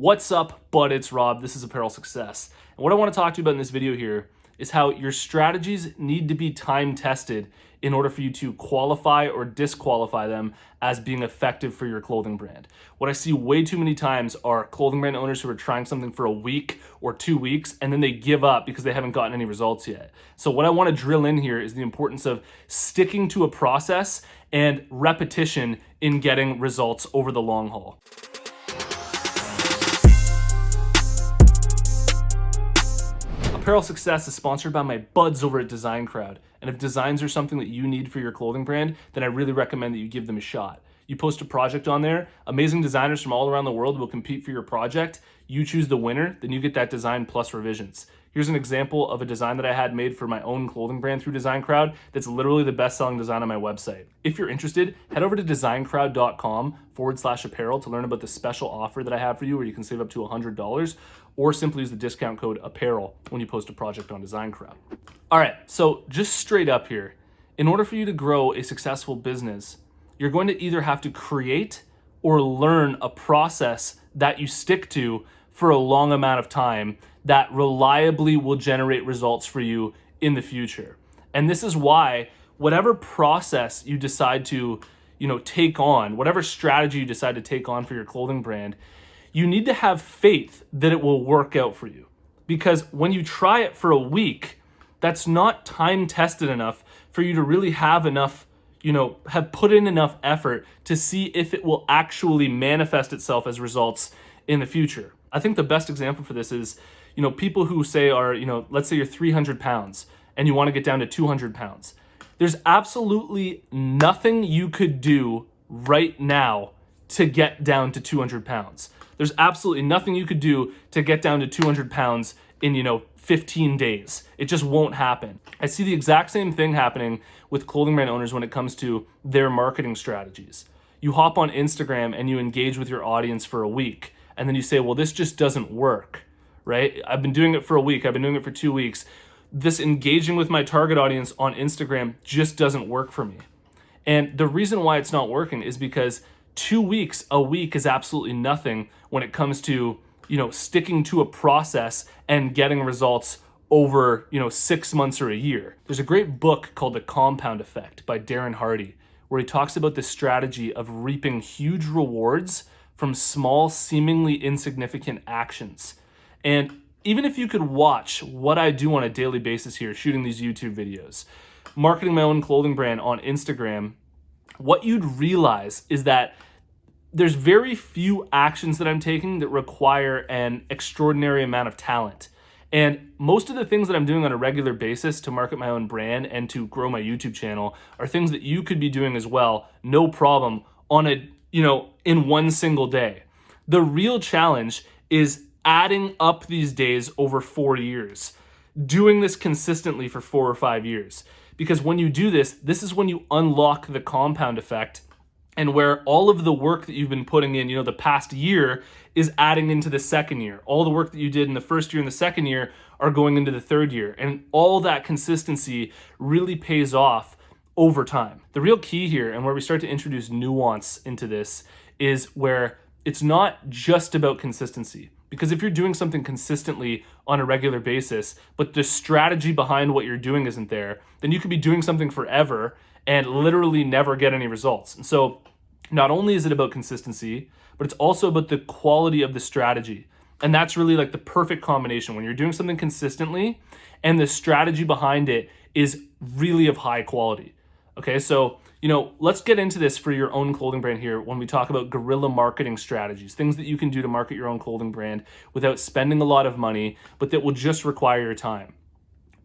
What's up, bud? It's Rob. This is Apparel Success. And what I want to talk to you about in this video here is how your strategies need to be time tested in order for you to qualify or disqualify them as being effective for your clothing brand. What I see way too many times are clothing brand owners who are trying something for a week or 2 weeks and then they give up because they haven't gotten any results yet. So what I want to drill in here is the importance of sticking to a process and repetition in getting results over the long haul. Apparel Success is sponsored by my buds over at Designcrowd. And if designs are something that you need for your clothing brand, then I really recommend that you give them a shot. You post a project on there, amazing designers from all around the world will compete for your project. You choose the winner, then you get that design plus revisions. Here's an example of a design that I had made for my own clothing brand through Designcrowd that's literally the best-selling design on my website. If you're interested, head over to designcrowd.com/apparel to learn about the special offer that I have for you where you can save up to $100, or simply use the discount code APPAREL when you post a project on Designcrowd. All right, so just straight up here, in order for you to grow a successful business, you're going to either have to create or learn a process that you stick to for a long amount of time that reliably will generate results for you in the future. And this is why whatever process you decide to, take on, whatever strategy you decide to take on for your clothing brand, you need to have faith that it will work out for you. Because when you try it for a week, that's not time tested enough for you to really have enough, have put in enough effort to see if it will actually manifest itself as results in the future. I think the best example for this is, people who say let's say you're 300 pounds and you want to get down to 200 pounds. There's absolutely nothing you could do right now to get down to 200 pounds. There's absolutely nothing you could do to get down to 200 pounds in, 15 days. It just won't happen. I see the exact same thing happening with clothing brand owners when it comes to their marketing strategies. You hop on Instagram and you engage with your audience for a week, and then you say, well, this just doesn't work, right? I've been doing it for a week. I've been doing it for 2 weeks. This engaging with my target audience on Instagram just doesn't work for me. And the reason why it's not working is because 2 weeks, a week is absolutely nothing when it comes to, sticking to a process and getting results over, 6 months or a year. There's a great book called The Compound Effect by Darren Hardy, where he talks about the strategy of reaping huge rewards from small, seemingly insignificant actions. And even if you could watch what I do on a daily basis here, shooting these YouTube videos, marketing my own clothing brand on Instagram, what you'd realize is that there's very few actions that I'm taking that require an extraordinary amount of talent. And most of the things that I'm doing on a regular basis to market my own brand and to grow my YouTube channel are things that you could be doing as well, no problem, on in one single day. The real challenge is adding up these days over 4 years, doing this consistently for 4 or 5 years. Because when you do this, this is when you unlock the compound effect, and where all of the work that you've been putting in, the past year is adding into the second year. All the work that you did in the first year and the second year are going into the third year. And all that consistency really pays off over time. The real key here, and where we start to introduce nuance into this, is where it's not just about consistency. Because if you're doing something consistently on a regular basis, but the strategy behind what you're doing isn't there, then you could be doing something forever and literally never get any results. And so not only is it about consistency, but it's also about the quality of the strategy. And that's really like the perfect combination when you're doing something consistently and the strategy behind it is really of high quality. Okay, so let's get into this for your own clothing brand here when we talk about guerrilla marketing strategies, things that you can do to market your own clothing brand without spending a lot of money, but that will just require your time.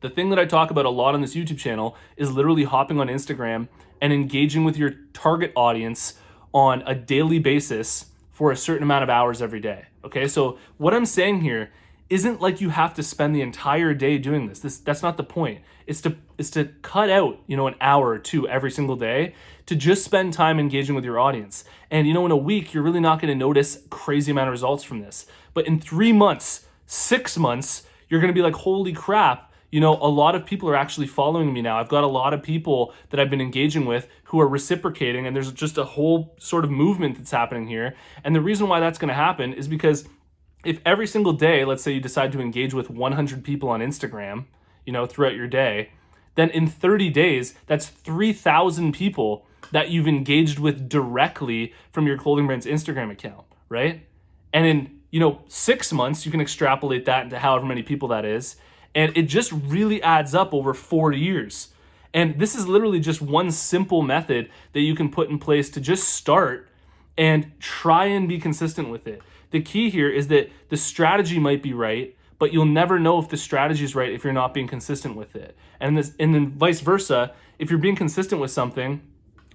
The thing that I talk about a lot on this YouTube channel is literally hopping on Instagram and engaging with your target audience on a daily basis for a certain amount of hours every day. Okay, so what I'm saying here isn't like you have to spend the entire day doing this. That's not the point. It's to cut out, an hour or two every single day to just spend time engaging with your audience. And in a week, you're really not going to notice crazy amount of results from this. But in 3 months, 6 months, you're going to be like, holy crap, a lot of people are actually following me now. I've got a lot of people that I've been engaging with who are reciprocating, and there's just a whole sort of movement that's happening here. And the reason why that's going to happen is because if every single day, let's say you decide to engage with 100 people on Instagram, throughout your day, then in 30 days, that's 3,000 people that you've engaged with directly from your clothing brand's Instagram account, right? And in, 6 months, you can extrapolate that into however many people that is. And it just really adds up over 4 years. And this is literally just one simple method that you can put in place to just start and try and be consistent with it. The key here is that the strategy might be right, but you'll never know if the strategy is right if you're not being consistent with it. And then vice versa, if you're being consistent with something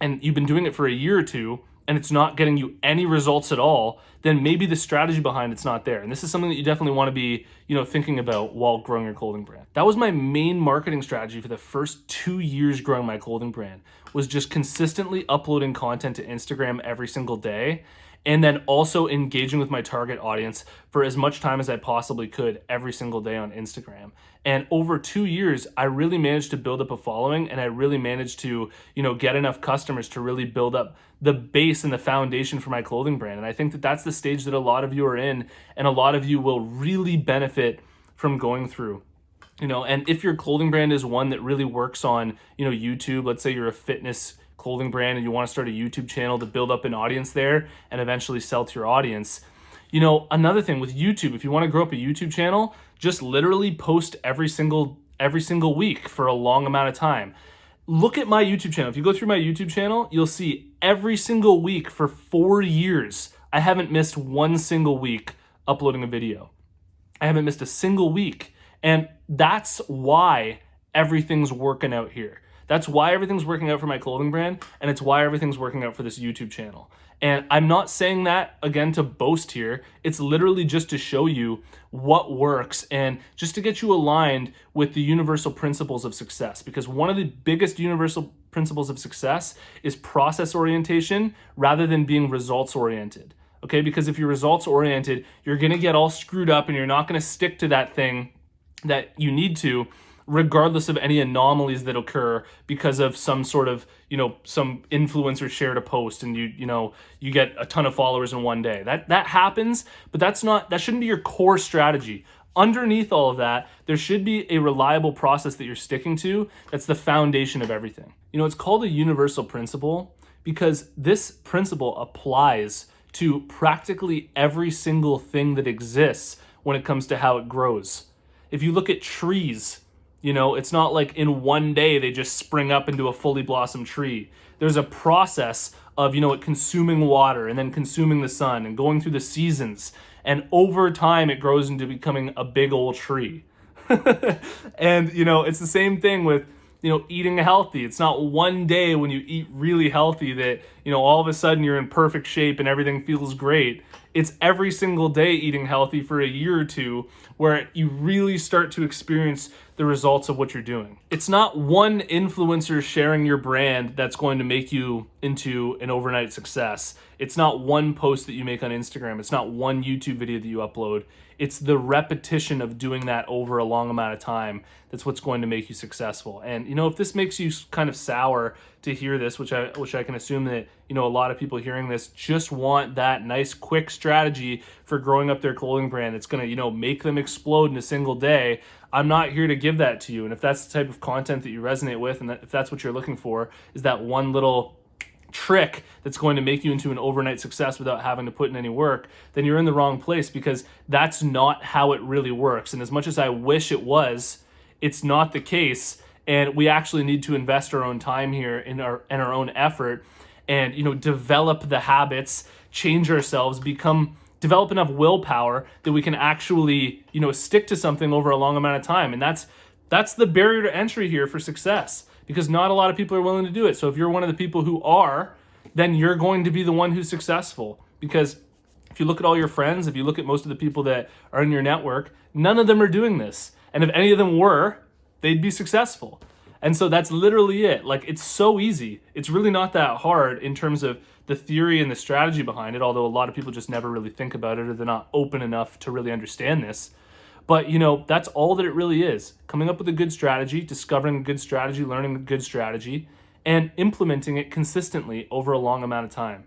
and you've been doing it for a year or two and it's not getting you any results at all, then maybe the strategy behind it's not there. And this is something that you definitely want to be, thinking about while growing your clothing brand. That was my main marketing strategy for the first 2 years growing my clothing brand, was just consistently uploading content to Instagram every single day, and then also engaging with my target audience for as much time as I possibly could every single day on Instagram. And over 2 years, I really managed to build up a following, and I really managed to, get enough customers to really build up the base and the foundation for my clothing brand. And I think that that's the stage that a lot of you are in, and a lot of you will really benefit from going through. And if your clothing brand is one that really works on, YouTube, let's say you're a fitness clothing brand and you want to start a YouTube channel to build up an audience there and eventually sell to your audience. Another thing with YouTube, if you want to grow up a YouTube channel, just literally post every single week for a long amount of time. Look at my YouTube channel. If you go through my YouTube channel, you'll see every single week for 4 years, I haven't missed one single week uploading a video. I haven't missed a single week. And that's why everything's working out here. That's why everything's working out for my clothing brand, and it's why everything's working out for this YouTube channel. And I'm not saying that, again, to boast here. It's literally just to show you what works and just to get you aligned with the universal principles of success. Because one of the biggest universal principles of success is process orientation rather than being results oriented. Okay, because if you're results oriented, you're gonna get all screwed up and you're not gonna stick to that thing that you need to, regardless of any anomalies that occur because of some sort of, some influencer shared a post and you get a ton of followers in one day. That happens, but that shouldn't be your core strategy. Underneath all of that, there should be a reliable process that you're sticking to. That's the foundation of everything. It's called a universal principle because this principle applies to practically every single thing that exists when it comes to how it grows. If you look at trees, it's not like in one day they just spring up into a fully blossomed tree. There's a process of, it consuming water and then consuming the sun and going through the seasons. And over time, it grows into becoming a big old tree. And, it's the same thing with, eating healthy. It's not one day when you eat really healthy that, all of a sudden you're in perfect shape and everything feels great. It's every single day eating healthy for a year or two where you really start to experience the results of what you're doing. It's not one influencer sharing your brand that's going to make you into an overnight success. It's not one post that you make on Instagram. It's not one YouTube video that you upload. It's the repetition of doing that over a long amount of time that's what's going to make you successful. And if this makes you kind of sour to hear this, which I can assume that a lot of people hearing this just want that nice quick strategy for growing up their clothing brand that's going to make them explode in a single day. I'm not here to give that to you. And if that's the type of content that you resonate with, and if that's what you're looking for, is that one little trick that's going to make you into an overnight success without having to put in any work, then you're in the wrong place, because that's not how it really works. And as much as I wish it was, it's not the case. And we actually need to invest our own time here in our own effort and develop the habits, change ourselves, develop enough willpower that we can actually stick to something over a long amount of time. And that's the barrier to entry here for success, because not a lot of people are willing to do it. So if you're one of the people who are, then you're going to be the one who's successful. Because if you look at all your friends, if you look at most of the people that are in your network, none of them are doing this. And if any of them were, they'd be successful. And so that's literally it. Like, it's so easy. It's really not that hard in terms of the theory and the strategy behind it, although a lot of people just never really think about it, or they're not open enough to really understand this. But, that's all that it really is. Coming up with a good strategy, discovering a good strategy, learning a good strategy, and implementing it consistently over a long amount of time.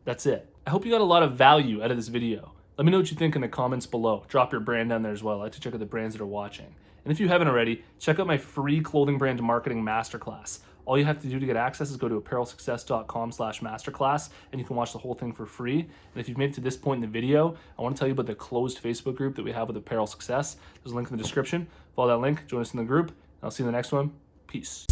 That's it. I hope you got a lot of value out of this video. Let me know what you think in the comments below. Drop your brand down there as well. I like to check out the brands that are watching. And if you haven't already, check out my free clothing brand marketing masterclass. All you have to do to get access is go to apparelsuccess.com/masterclass, and you can watch the whole thing for free. And if you've made it to this point in the video, I want to tell you about the closed Facebook group that we have with Apparel Success. There's a link in the description. Follow that link, join us in the group, and I'll see you in the next one. Peace.